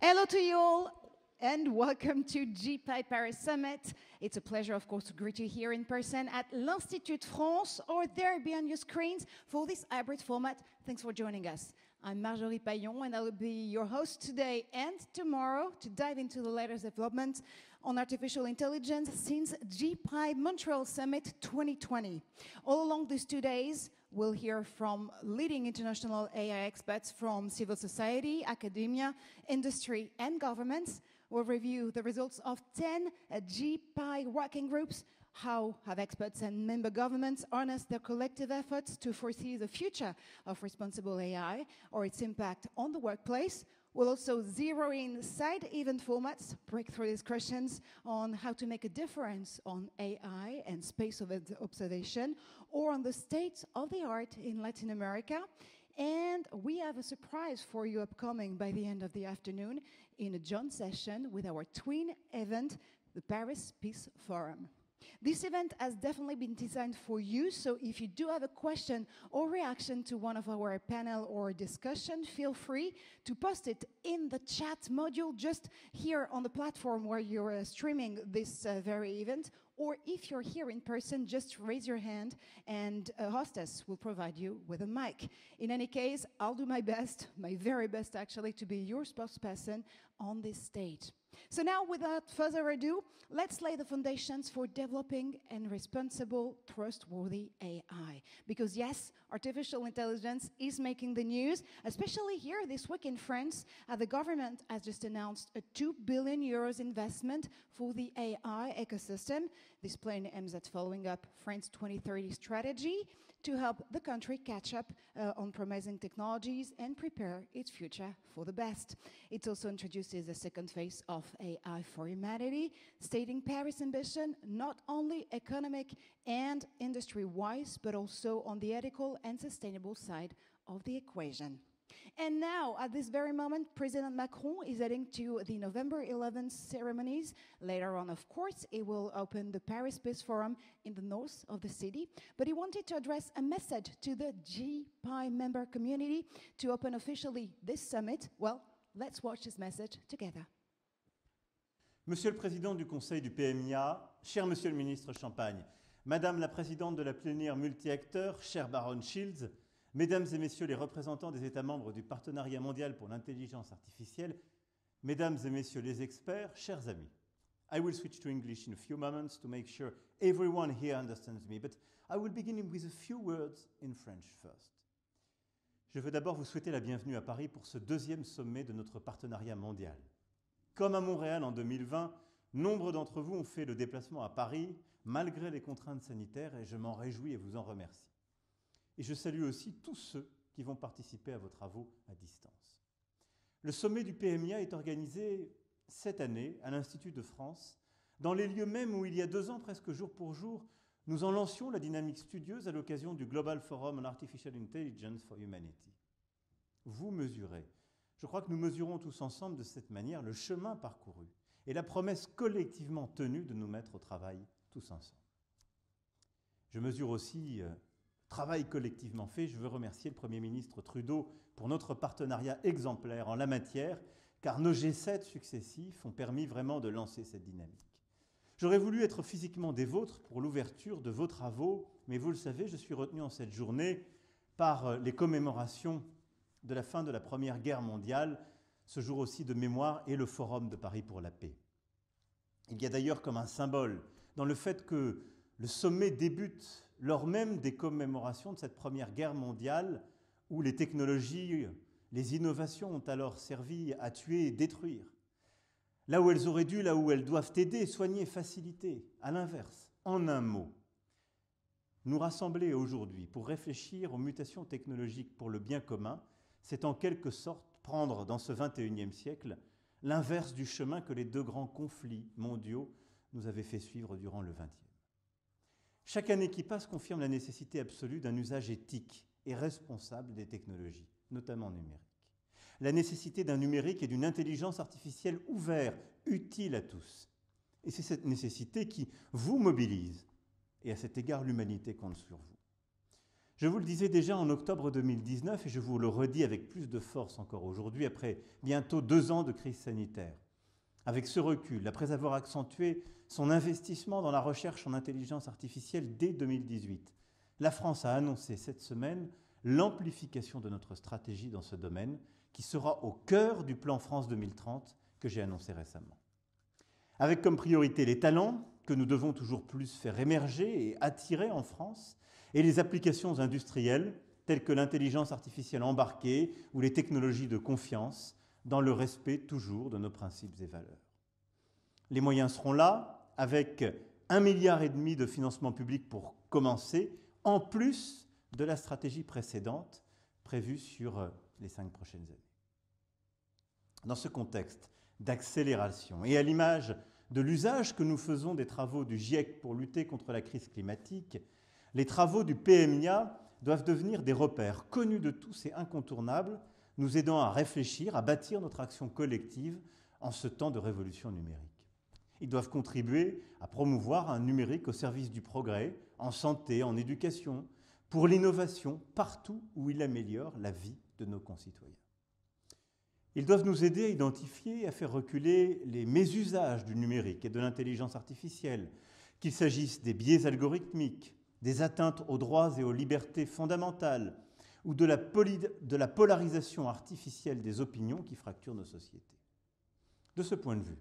Hello to you all, and welcome to GPI Paris Summit. It's a pleasure, of course, to greet you here in person at l'Institut France or there behind your screens for this hybrid format. Thanks for joining us. I'm Marjorie Paillon, and I will be your host today and tomorrow to dive into the latest developments on artificial intelligence since GPI Montreal Summit 2020. All along these 2 days, we'll hear from leading international AI experts from civil society, academia, industry, and governments. We'll review the results of 10 GPI working groups. How have experts and member governments harnessed their collective efforts to foresee the future of responsible AI or its impact on the workplace? We'll also zero in side event formats, breakthrough discussions on how to make a difference on AI and space observation, or on the state of the art in Latin America. And we have a surprise for you upcoming by the end of the afternoon in a joint session with our twin event, the Paris Peace Forum. This event has definitely been designed for you, so if you do have a question or reaction to one of our panel or discussion, feel free to post it in the chat module just here on the platform where you're streaming this very event. Or if you're here in person, just raise your hand and a hostess will provide you with a mic. In any case, I'll do my best, my very best actually, to be your spokesperson on this stage. So now, without further ado, let's lay the foundations for developing and responsible, trustworthy AI. Because yes, artificial intelligence is making the news, especially here this week in France. The government has just announced a 2 billion euros investment for the AI ecosystem. This plan aims at following up France's 2030 strategy to help the country catch up on promising technologies and prepare its future for the best. It also introduces a second phase of AI for humanity, stating Paris' ambition not only economic and industry-wise, but also on the ethical and sustainable side of the equation. And now, at this very moment, President Macron is heading to the November 11th ceremonies. Later on, of course, he will open the Paris Peace Forum in the north of the city. But he wanted to address a message to the GPI member community to open officially this summit. Well, let's watch this message together. Monsieur le Président du Conseil du PMIA, cher Monsieur le Ministre Champagne, Madame la Présidente de la plénière multi-acteurs, cher Baron Shields, Mesdames et Messieurs les représentants des États membres du Partenariat mondial pour l'intelligence artificielle, Mesdames et Messieurs les experts, chers amis. I will switch to English in a few moments to make sure everyone here understands me, but I will begin with a few words in French first. Je veux d'abord vous souhaiter la bienvenue à Paris pour ce deuxième sommet de notre partenariat mondial. Comme à Montréal en 2020, nombre d'entre vous ont fait le déplacement à Paris malgré les contraintes sanitaires et je m'en réjouis et vous en remercie. Et je salue aussi tous ceux qui vont participer à vos travaux à distance. Le sommet du PMIA est organisé cette année à l'Institut de France, dans les lieux mêmes où il y a 2 ans, presque jour pour jour, nous en lancions la dynamique studieuse à l'occasion du Global Forum on Artificial Intelligence for Humanity. Vous mesurez, je crois que nous mesurons tous ensemble de cette manière le chemin parcouru et la promesse collectivement tenue de nous mettre au travail tous ensemble. Je mesure aussi travail collectivement fait. Je veux remercier le Premier ministre Trudeau pour notre partenariat exemplaire en la matière, car nos G7 successifs ont permis vraiment de lancer cette dynamique. J'aurais voulu être physiquement des vôtres pour l'ouverture de vos travaux, mais vous le savez, je suis retenu en cette journée par les commémorations de la fin de la Première Guerre mondiale, ce jour aussi de mémoire et le Forum de Paris pour la paix. Il y a d'ailleurs comme un symbole dans le fait que le sommet débute lors même des commémorations de cette Première Guerre mondiale où les technologies, les innovations ont alors servi à tuer et détruire. Là où elles auraient dû, là où elles doivent aider, soigner, faciliter. À l'inverse, en un mot, nous rassembler aujourd'hui pour réfléchir aux mutations technologiques pour le bien commun, c'est en quelque sorte prendre dans ce 21e siècle l'inverse du chemin que les 2 grands conflits mondiaux nous avaient fait suivre durant le 20e. Chaque année qui passe confirme la nécessité absolue d'un usage éthique et responsable des technologies, notamment numériques. La nécessité d'un numérique et d'une intelligence artificielle ouverte, utile à tous. Et c'est cette nécessité qui vous mobilise. Et à cet égard, l'humanité compte sur vous. Je vous le disais déjà en octobre 2019 et je vous le redis avec plus de force encore aujourd'hui après bientôt 2 ans de crise sanitaire. Avec ce recul, après avoir accentué son investissement dans la recherche en intelligence artificielle dès 2018, la France a annoncé cette semaine l'amplification de notre stratégie dans ce domaine qui sera au cœur du plan France 2030 que j'ai annoncé récemment. Avec comme priorité les talents que nous devons toujours plus faire émerger et attirer en France et les applications industrielles telles que l'intelligence artificielle embarquée ou les technologies de confiance dans le respect toujours de nos principes et valeurs. Les moyens seront là avec 1,5 milliard de financement public pour commencer, en plus de la stratégie précédente prévue sur les 5 prochaines années. Dans ce contexte d'accélération et à l'image de l'usage que nous faisons des travaux du GIEC pour lutter contre la crise climatique, les travaux du PMIA doivent devenir des repères connus de tous et incontournables, nous aidant à réfléchir, à bâtir notre action collective en ce temps de révolution numérique. Ils doivent contribuer à promouvoir un numérique au service du progrès, en santé, en éducation, pour l'innovation partout où il améliore la vie de nos concitoyens. Ils doivent nous aider à identifier et à faire reculer les mésusages du numérique et de l'intelligence artificielle, qu'il s'agisse des biais algorithmiques, des atteintes aux droits et aux libertés fondamentales ou de la polarisation artificielle des opinions qui fracturent nos sociétés. De ce point de vue,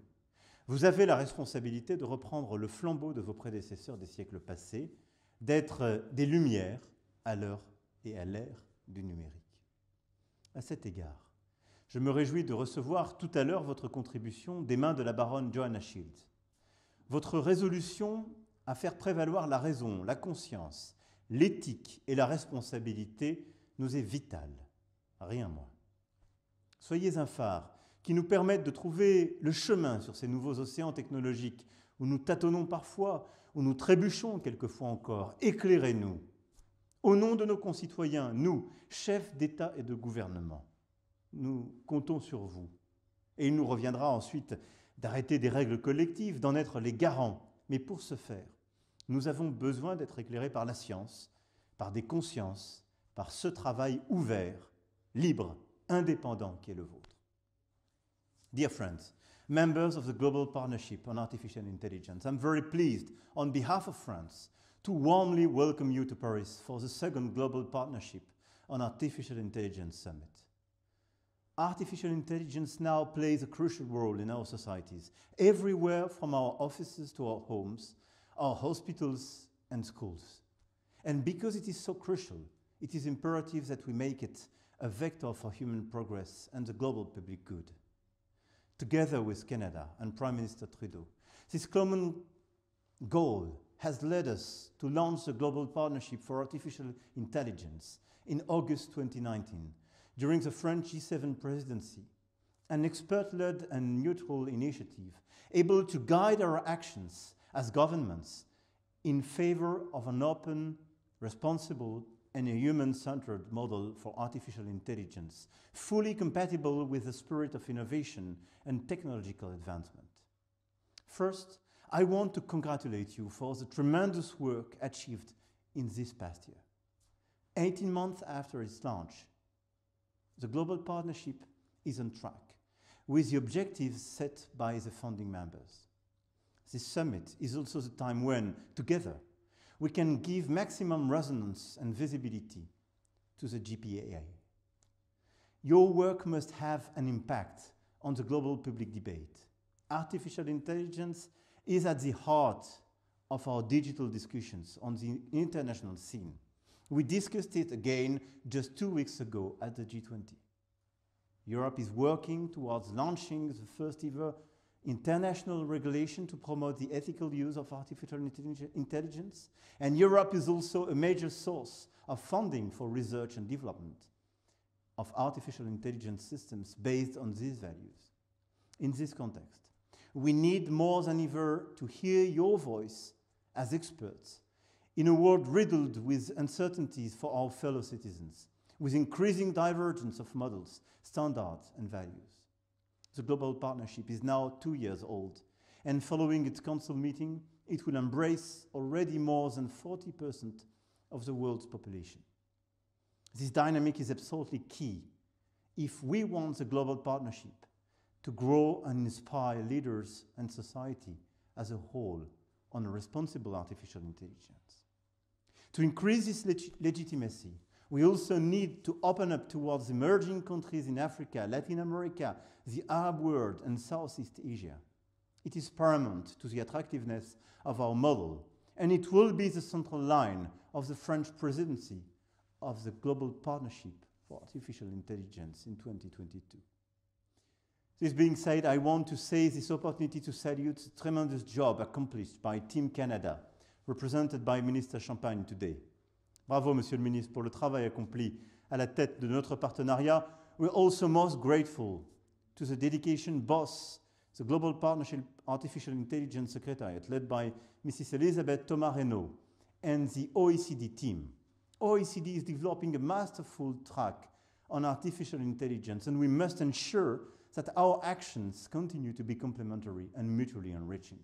vous avez la responsabilité de reprendre le flambeau de vos prédécesseurs des siècles passés, d'être des lumières à l'heure et à l'ère du numérique. À cet égard, je me réjouis de recevoir tout à l'heure votre contribution des mains de la baronne Joanna Shields. Votre résolution à faire prévaloir la raison, la conscience, l'éthique et la responsabilité nous est vitale, rien moins. Soyez un phare qui nous permette de trouver le chemin sur ces nouveaux océans technologiques où nous tâtonnons parfois, où nous trébuchons quelquefois encore. Éclairez-nous. Au nom de nos concitoyens, nous, chefs d'État et de gouvernement, nous comptons sur vous. Et il nous reviendra ensuite d'arrêter des règles collectives, d'en être les garants. Mais pour ce faire, nous avons besoin d'être éclairés par la science, par des consciences, par ce travail ouvert, libre, indépendant qui est le vôtre. Dear friends, members of the Global Partnership on Artificial Intelligence, I'm very pleased, on behalf of France, to warmly welcome you to Paris for the second Global Partnership on Artificial Intelligence Summit. Artificial intelligence now plays a crucial role in our societies, everywhere from our offices to our homes, our hospitals and schools. And because it is so crucial, it is imperative that we make it a vector for human progress and the global public good. Together with Canada and Prime Minister Trudeau, this common goal has led us to launch the Global Partnership for Artificial Intelligence in August 2019, during the French G7 presidency, an expert-led and neutral initiative able to guide our actions as governments in favor of an open, responsible, and a human-centered model for artificial intelligence, fully compatible with the spirit of innovation and technological advancement. First, I want to congratulate you for the tremendous work achieved in this past year. 18 months after its launch, the Global Partnership is on track with the objectives set by the founding members. This summit is also the time when, together, we can give maximum resonance and visibility to the GPAI. Your work must have an impact on the global public debate. Artificial intelligence is at the heart of our digital discussions on the international scene. We discussed it again just 2 weeks ago at the G20. Europe is working towards launching the first ever international regulation to promote the ethical use of artificial intelligence, and Europe is also a major source of funding for research and development of artificial intelligence systems based on these values. In this context, we need more than ever to hear your voice as experts in a world riddled with uncertainties for our fellow citizens, with increasing divergence of models, standards, and values. The Global Partnership is now 2 years old, and following its council meeting, it will embrace already more than 40% of the world's population. This dynamic is absolutely key if we want the global partnership to grow and inspire leaders and society as a whole on responsible artificial intelligence. To increase this legitimacy, we also need to open up towards emerging countries in Africa, Latin America, the Arab world, and Southeast Asia. It is paramount to the attractiveness of our model, and it will be the central line of the French presidency of the Global Partnership for Artificial Intelligence in 2022. This being said, I want to seize this opportunity to salute the tremendous job accomplished by Team Canada, represented by Minister Champagne today. Bravo, Monsieur le Ministre, pour le travail accompli à la tête de notre partenariat. We're also most grateful to the dedication boss, the Global Partnership Artificial Intelligence Secretariat, led by Mrs. Elisabeth Thomas-Renaud, and the OECD team. OECD is developing a masterful track on artificial intelligence, and we must ensure that our actions continue to be complementary and mutually enriching.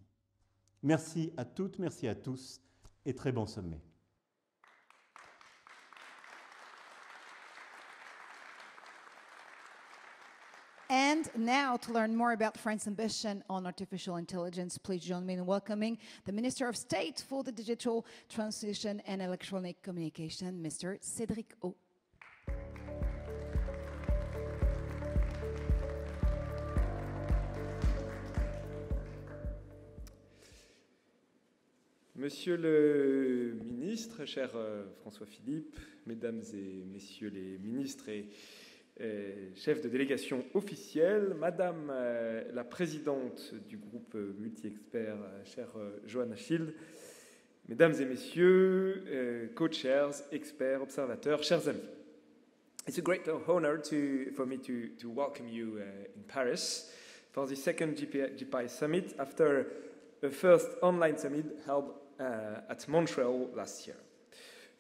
Merci à toutes, merci à tous, et très bon sommet. And now, to learn more about France's ambition on artificial intelligence, please join me in welcoming the Minister of State for the Digital Transition and Electronic Communication, Mr. Cédric O. Monsieur le ministre, cher François Philippe, mesdames et messieurs les ministres et chefs de délégation officielle, madame la présidente du groupe multi-experts, chère Joanna Schild, mesdames et messieurs, co-chairs, experts, observateurs, chers amis. It's a great honor for me to welcome you in Paris for the second GPI Summit after a first online summit held at Montreal last year.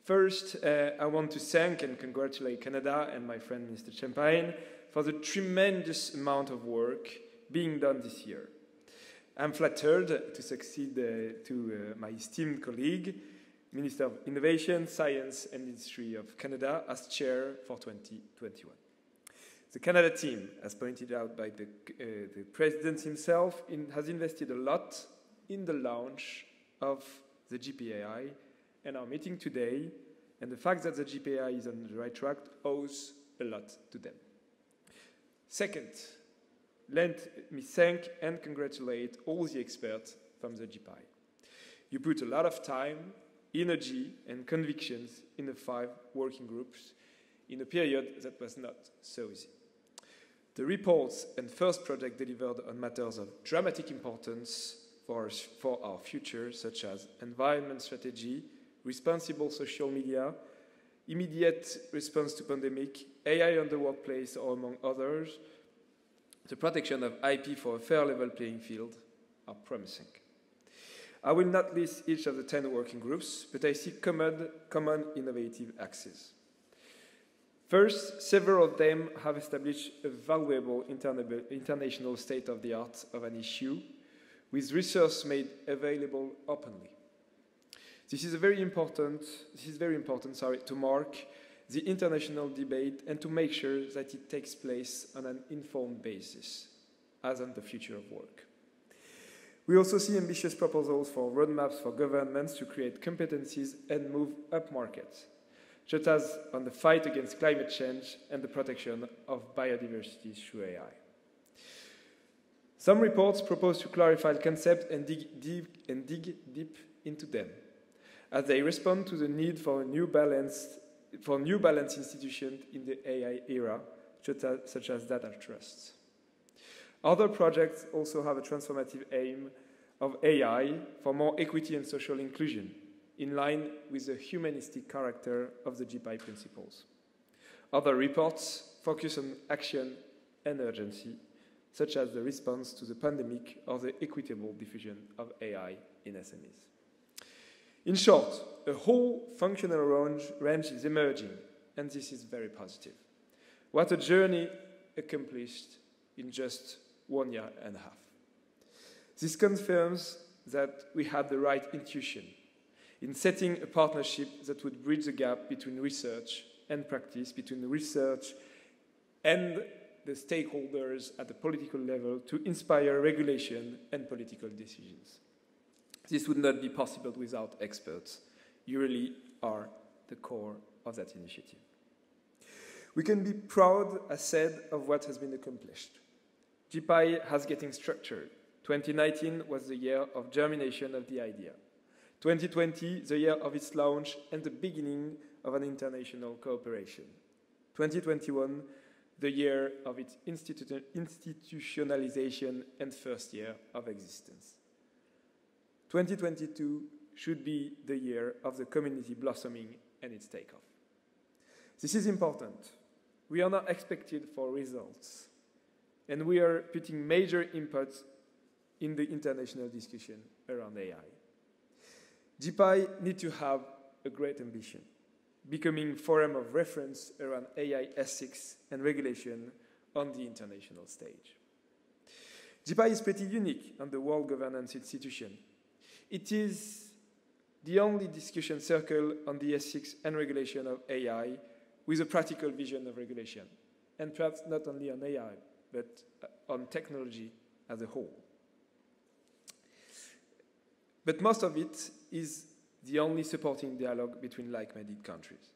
First, I want to thank and congratulate Canada and my friend Mr. Champagne for the tremendous amount of work being done this year. I'm flattered to succeed to my esteemed colleague, Minister of Innovation, Science and Industry of Canada, as chair for 2021. The Canada team, as pointed out by the President himself, has invested a lot in the launch of the GPAI, and our meeting today, and the fact that the GPAI is on the right track, owes a lot to them. Second, let me thank and congratulate all the experts from the GPAI. You put a lot of time, energy, and convictions in the 5 working groups in a period that was not so easy. The reports and first project delivered on matters of dramatic importance for our future, such as environment strategy, responsible social media, immediate response to pandemic, AI on the workplace, or among others, the protection of IP for a fair level playing field, are promising. I will not list each of the 10 working groups, but I see common innovative axes. First, several of them have established a valuable international state-of-the-art of an issue, with resource made available openly. This is very important to mark the international debate and to make sure that it takes place on an informed basis, as on the future of work. We also see ambitious proposals for roadmaps for governments to create competencies and move up market, such as on the fight against climate change and the protection of biodiversity through AI. Some reports propose to clarify concepts and dig deep into them, as they respond to the need for new balanced institutions in the AI era, such as data trusts. Other projects also have a transformative aim of AI for more equity and social inclusion, in line with the humanistic character of the GPAI principles. Other reports focus on action and urgency, such as the response to the pandemic or the equitable diffusion of AI in SMEs. In short, a whole functional range is emerging, and this is very positive. What a journey accomplished in just 1 year and a half. This confirms that we had the right intuition in setting a partnership that would bridge the gap between research and practice, between research and the stakeholders at the political level to inspire regulation and political decisions. This would not be possible without experts. You really are the core of that initiative. We can be proud, as said, of what has been accomplished. JPI has getting structured. 2019 was the year of germination of the idea. 2020, the year of its launch and the beginning of an international cooperation. 2021, the year of its institutionalization and first year of existence. 2022 should be the year of the community blossoming and its takeoff. This is important. We are not expected for results, and we are putting major inputs in the international discussion around AI. JPI needs to have a great ambition, becoming forum of reference around AI ethics and regulation on the international stage. JPI is pretty unique on the world governance institution. It is the only discussion circle on the ethics and regulation of AI with a practical vision of regulation, and perhaps not only on AI, but on technology as a whole. But most of it is the only supporting dialogue between like-minded countries.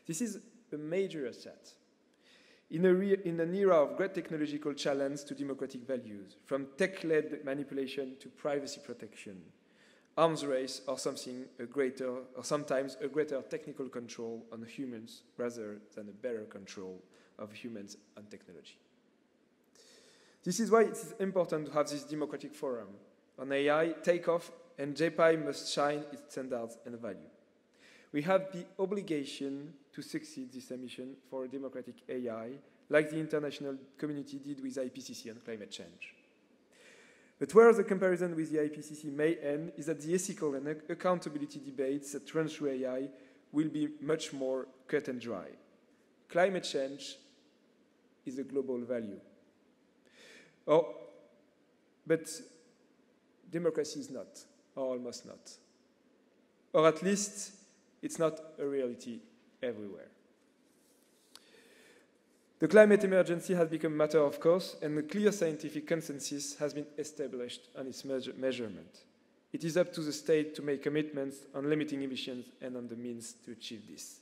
This is a major asset. In an era of great technological challenge to democratic values, from tech-led manipulation to privacy protection, arms race or sometimes a greater technical control on humans rather than a better control of humans and technology. This is why it is important to have this democratic forum on AI take off, and JPI must shine its standards and value. We have the obligation to succeed this ambition for a democratic AI, like the international community did with IPCC on climate change. But where the comparison with the IPCC may end is that the ethical and accountability debates that run through AI will be much more cut and dry. Climate change is a global value. But democracy is not, or almost not. Or at least, it's not a reality everywhere. The climate emergency has become a matter of course, and a clear scientific consensus has been established on its measurement. It is up to the state to make commitments on limiting emissions and on the means to achieve this.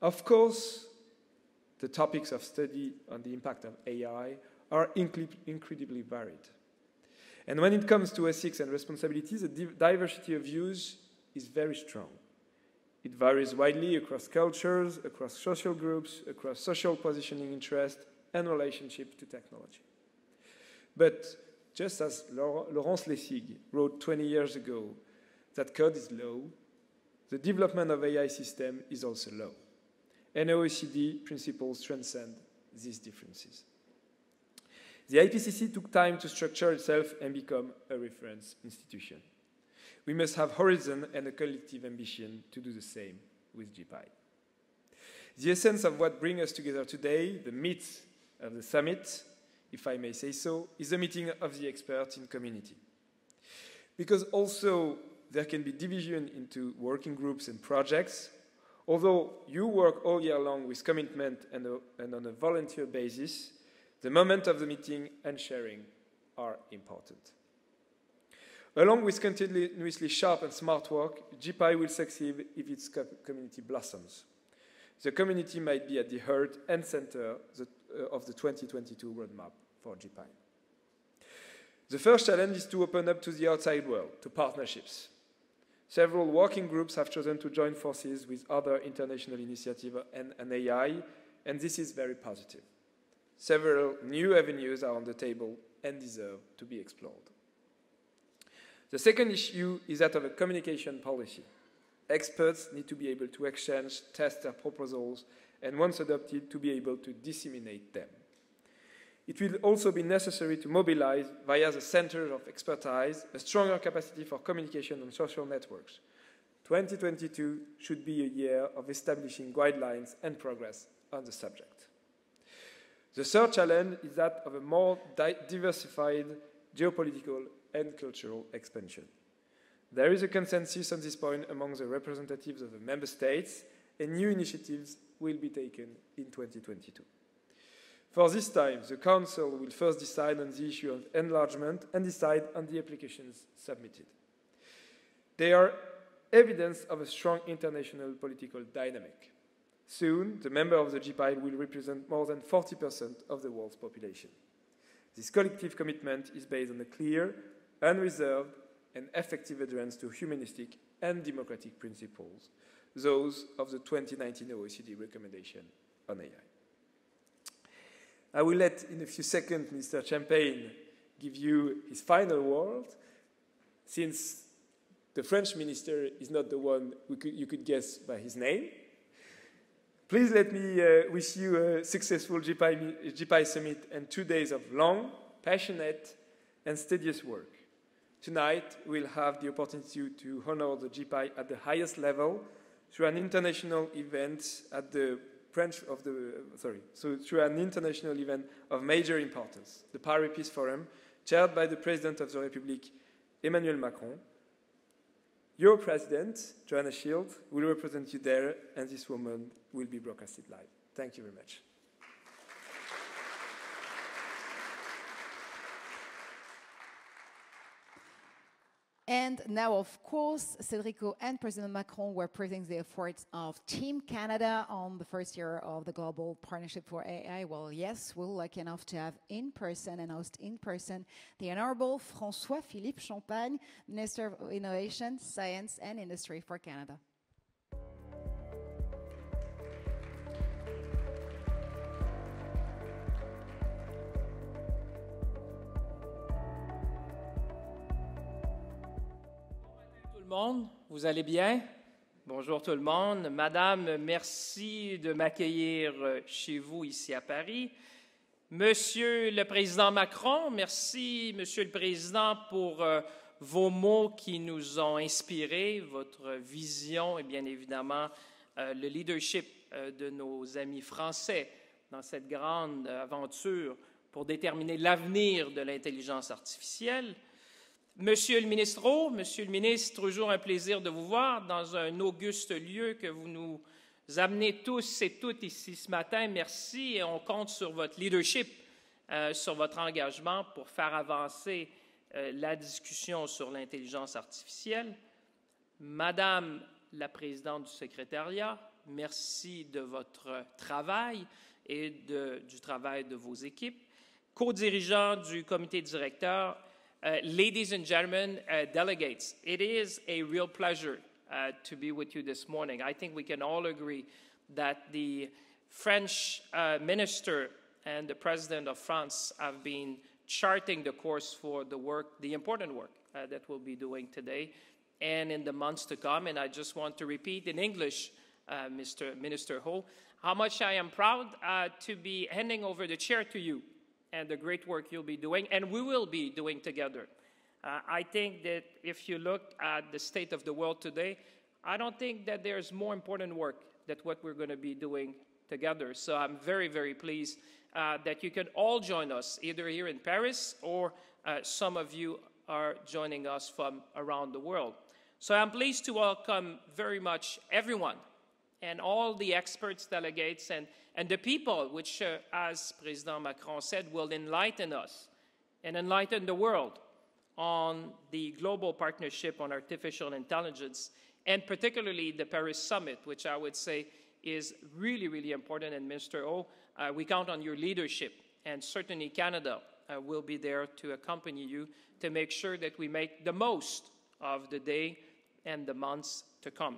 Of course, the topics of study on the impact of AI are incredibly varied. And when it comes to ethics and responsibilities, the diversity of views is very strong. It varies widely across cultures, across social groups, across social positioning interest, and relationship to technology. But just as Laurence Lessig wrote 20 years ago that code is low, the development of AI system is also low. And OECD principles transcend these differences. The IPCC took time to structure itself and become a reference institution. We must have horizon and a collective ambition to do the same with JPI. The essence of what brings us together today, the meat of the summit, if I may say so, is the meeting of the experts in community. Because also there can be division into working groups and projects, although you work all year long with commitment and on a volunteer basis, the moment of the meeting and sharing are important. Along with continuously sharp and smart work, JPI will succeed if its community blossoms. The community might be at the heart and center of the 2022 roadmap for JPI. The first challenge is to open up to the outside world, to partnerships. Several working groups have chosen to join forces with other international initiatives and AI, and this is very positive. Several new avenues are on the table and deserve to be explored. The second issue is that of a communication policy. Experts need to be able to exchange, test their proposals, and once adopted, to be able to disseminate them. It will also be necessary to mobilize, via the Center of Expertise, a stronger capacity for communication on social networks. 2022 should be a year of establishing guidelines and progress on the subject. The third challenge is that of a more diversified geopolitical and cultural expansion. There is a consensus on this point among the representatives of the member states, and new initiatives will be taken in 2022. For this time, the Council will first decide on the issue of enlargement and decide on the applications submitted. They are evidence of a strong international political dynamic. Soon, the members of the GPIL will represent more than 40% of the world's population. This collective commitment is based on a clear, unreserved, and effective adherence to humanistic and democratic principles, those of the 2019 OECD recommendation on AI. I will let, in a few seconds, Mr. Champagne give you his final word, since the French minister is not the one you could guess by his name. Please let me wish you a successful GPI Summit and 2 days of long, passionate, and studious work. Tonight, we'll have the opportunity to honor the GPI at the highest level through an international event through an international event of major importance, the Paris Peace Forum, chaired by the President of the Republic, Emmanuel Macron. Your President, Joanna Shields, will represent you there, and this woman will be broadcasted live. Thank you very much. And now, of course, Cédrico and President Macron were praising the efforts of Team Canada on the first year of the Global Partnership for AI. Well, yes, we're lucky enough to have in person and host in person the Honorable François-Philippe Champagne, Minister of Innovation, Science and Industry for Canada. Vous allez bien? Bonjour tout le monde. Madame, merci de m'accueillir chez vous ici à Paris. Monsieur le Président Macron, merci, Monsieur le Président, pour vos mots qui nous ont inspirés, votre vision et bien évidemment le leadership de nos amis français dans cette grande aventure pour déterminer l'avenir de l'intelligence artificielle. Monsieur le ministre, Monsieur le ministre, toujours un plaisir de vous voir dans un auguste lieu que vous nous amenez tous et toutes ici ce matin. Merci et on compte sur votre leadership, sur votre engagement pour faire avancer la discussion sur l'intelligence artificielle. Madame la présidente du secrétariat, merci de votre travail et du travail de vos équipes. Co-dirigeant du comité directeur, ladies and gentlemen, delegates, it is a real pleasure to be with you this morning. I think we can all agree that the French minister and the president of France have been charting the course for the work, the important work that we'll be doing today and in the months to come. And I just want to repeat in English, Mr. Minister Ho, how much I am proud to be handing over the chair to you and the great work you'll be doing, and we will be doing together. I think that if you look at the state of the world today, I don't think that there's more important work than what we're going to be doing together. So I'm very, very pleased that you can all join us, either here in Paris or some of you are joining us from around the world. So I'm pleased to welcome very much everyone and all the experts, delegates, and the people which, as President Macron said, will enlighten us and enlighten the world on the global partnership on artificial intelligence, and particularly the Paris Summit, which I would say is really, really important. And Mr. O, we count on your leadership, and certainly Canada will be there to accompany you to make sure that we make the most of the day and the months to come.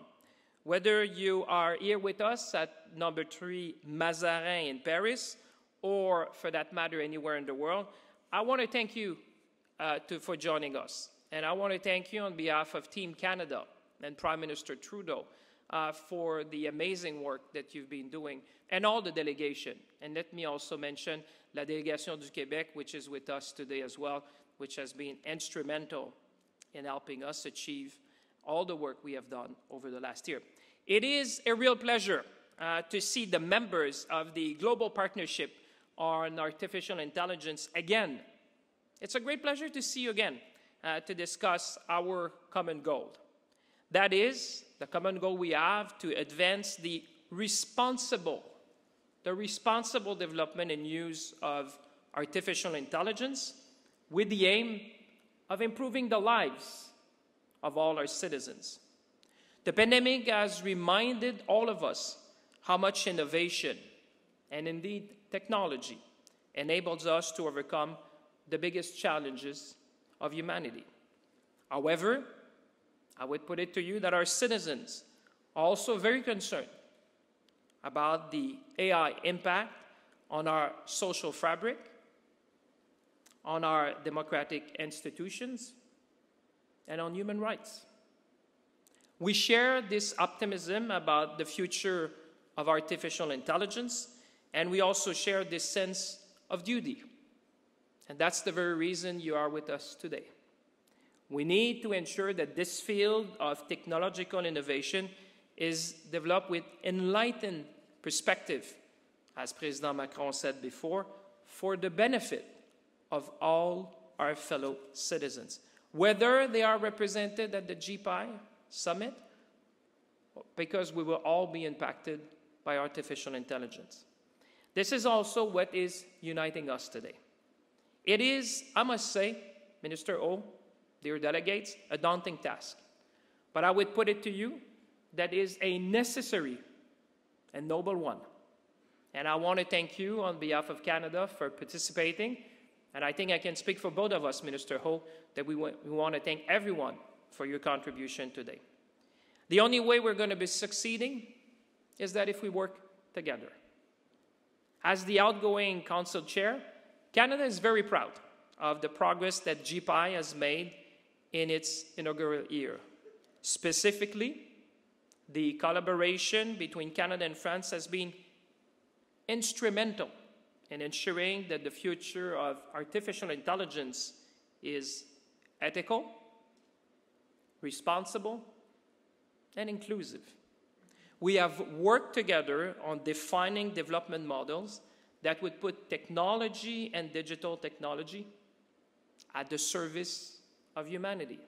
Whether you are here with us at number 3 Mazarin in Paris, or for that matter anywhere in the world, I want to thank you for joining us. And I want to thank you on behalf of Team Canada and Prime Minister Trudeau for the amazing work that you've been doing, and all the delegation. And let me also mention La Délégation du Québec, which is with us today as well, which has been instrumental in helping us achieve all the work we have done over the last year. It is a real pleasure to see the members of the Global Partnership on Artificial Intelligence again. It's a great pleasure to see you again to discuss our common goal. That is the common goal we have to advance the responsible development and use of artificial intelligence with the aim of improving the lives of all our citizens. The pandemic has reminded all of us how much innovation and indeed technology enables us to overcome the biggest challenges of humanity. However, I would put it to you that our citizens are also very concerned about the AI impact on our social fabric, on our democratic institutions, and on human rights. We share this optimism about the future of artificial intelligence, and we also share this sense of duty. And that's the very reason you are with us today. We need to ensure that this field of technological innovation is developed with enlightened perspective, as President Macron said before, for the benefit of all our fellow citizens, whether they are represented at the GPI Summit, because we will all be impacted by artificial intelligence. This is also what is uniting us today. It is, I must say, Minister O, dear delegates, a daunting task. But I would put it to you that is a necessary and noble one. And I want to thank you on behalf of Canada for participating. And I think I can speak for both of us, Minister Ho, that we want to thank everyone for your contribution today. The only way we're going to be succeeding is that if we work together. As the outgoing Council Chair, Canada is very proud of the progress that GPI has made in its inaugural year. Specifically, the collaboration between Canada and France has been instrumental in ensuring that the future of artificial intelligence is ethical, responsible, and inclusive. We have worked together on defining development models that would put technology and digital technology at the service of humanity.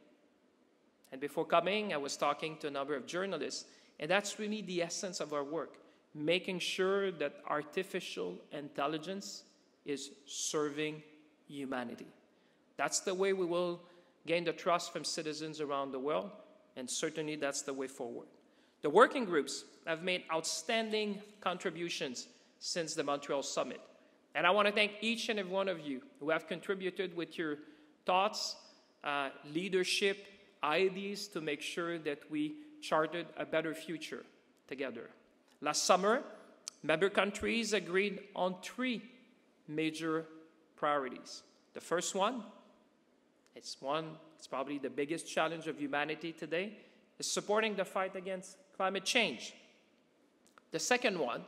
And before coming, I was talking to a number of journalists, and that's really the essence of our work, making sure that artificial intelligence is serving humanity. That's the way we will gain the trust from citizens around the world, and certainly that's the way forward. The working groups have made outstanding contributions since the Montreal Summit. And I want to thank each and every one of you who have contributed with your thoughts, leadership, ideas to make sure that we charted a better future together. Last summer, member countries agreed on 3 major priorities. The first one, it's probably the biggest challenge of humanity today, is supporting the fight against climate change. The second one,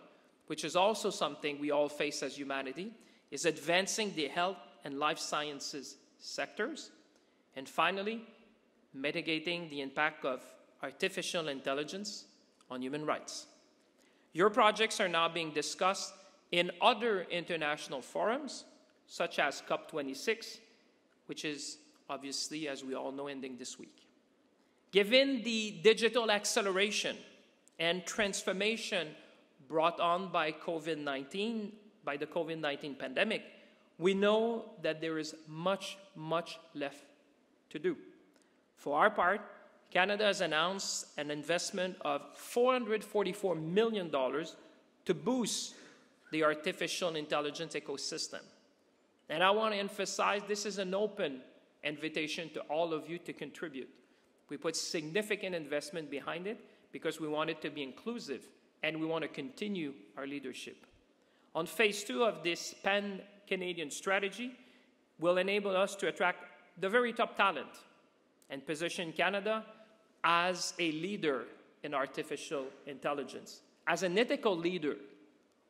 which is also something we all face as humanity, is advancing the health and life sciences sectors. And finally, mitigating the impact of artificial intelligence on human rights. Your projects are now being discussed in other international forums, such as COP26, which is obviously, as we all know, ending this week. Given the digital acceleration and transformation brought on by the COVID-19 pandemic, we know that there is much, much left to do. For our part, Canada has announced an investment of $444 million to boost the artificial intelligence ecosystem. And I want to emphasize this is an open invitation to all of you to contribute. We put significant investment behind it because we want it to be inclusive and we want to continue our leadership. On phase 2 of this pan-Canadian strategy will enable us to attract the very top talent and position Canada as a leader in artificial intelligence, as an ethical leader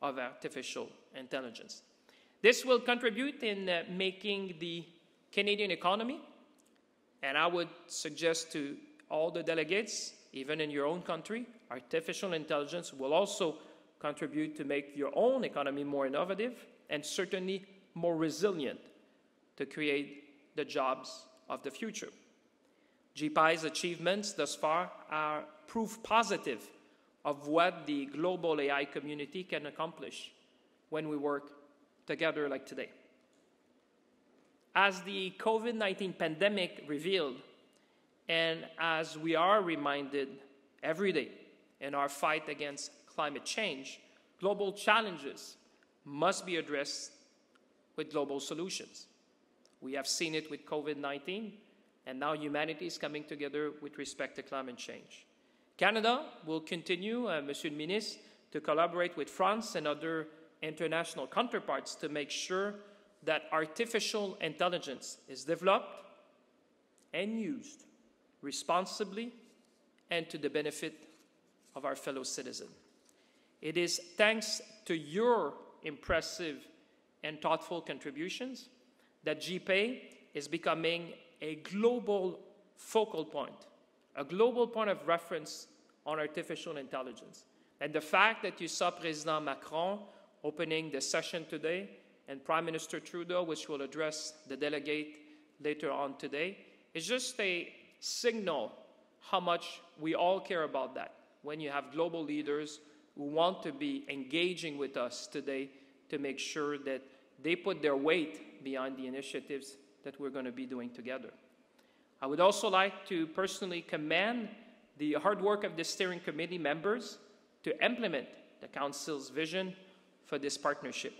of artificial intelligence. This will contribute in making the Canadian economy, and I would suggest to all the delegates, even in your own country, artificial intelligence will also contribute to make your own economy more innovative and certainly more resilient to create the jobs of the future. GPI's achievements thus far are proof positive of what the global AI community can accomplish when we work together like today. As the COVID-19 pandemic revealed, and as we are reminded every day in our fight against climate change, global challenges must be addressed with global solutions. We have seen it with COVID-19, and now humanity is coming together with respect to climate change. Canada will continue, Monsieur le Ministre, to collaborate with France and other international counterparts to make sure that artificial intelligence is developed and used responsibly and to the benefit of our fellow citizens. It is thanks to your impressive and thoughtful contributions that GPAI is becoming a global focal point, a global point of reference on artificial intelligence. And the fact that you saw President Macron opening the session today and Prime Minister Trudeau, which will address the delegate later on today, is just a signal how much we all care about that when you have global leaders who want to be engaging with us today to make sure that they put their weight behind the initiatives that we're going to be doing together. I would also like to personally commend the hard work of the steering committee members to implement the Council's vision for this partnership.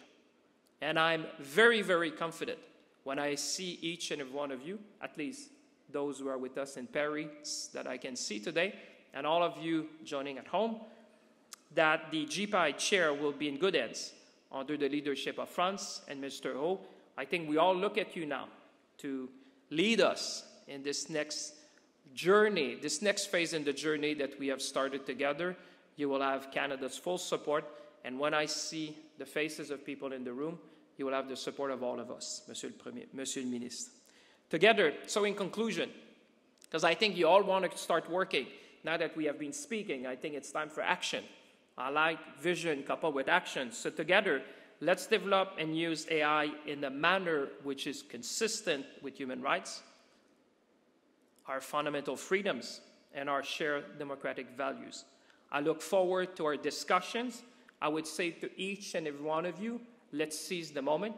And I'm very, very confident when I see each and every one of you, at least those who are with us in Paris that I can see today, and all of you joining at home, that the GPAI chair will be in good hands under the leadership of France and Mr. Ho. I think we all look at you now to lead us in this next journey, this next phase in the journey that we have started together. You will have Canada's full support, and when I see the faces of people in the room, you will have the support of all of us, Monsieur le Ministre. Together, so in conclusion, because I think you all want to start working, now that we have been speaking, I think it's time for action. I like vision coupled with action. So together, let's develop and use AI in a manner which is consistent with human rights, our fundamental freedoms, and our shared democratic values. I look forward to our discussions. I would say to each and every one of you, let's seize the moment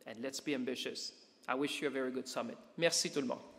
and let's be ambitious. I wish you a very good summit. Merci tout le monde.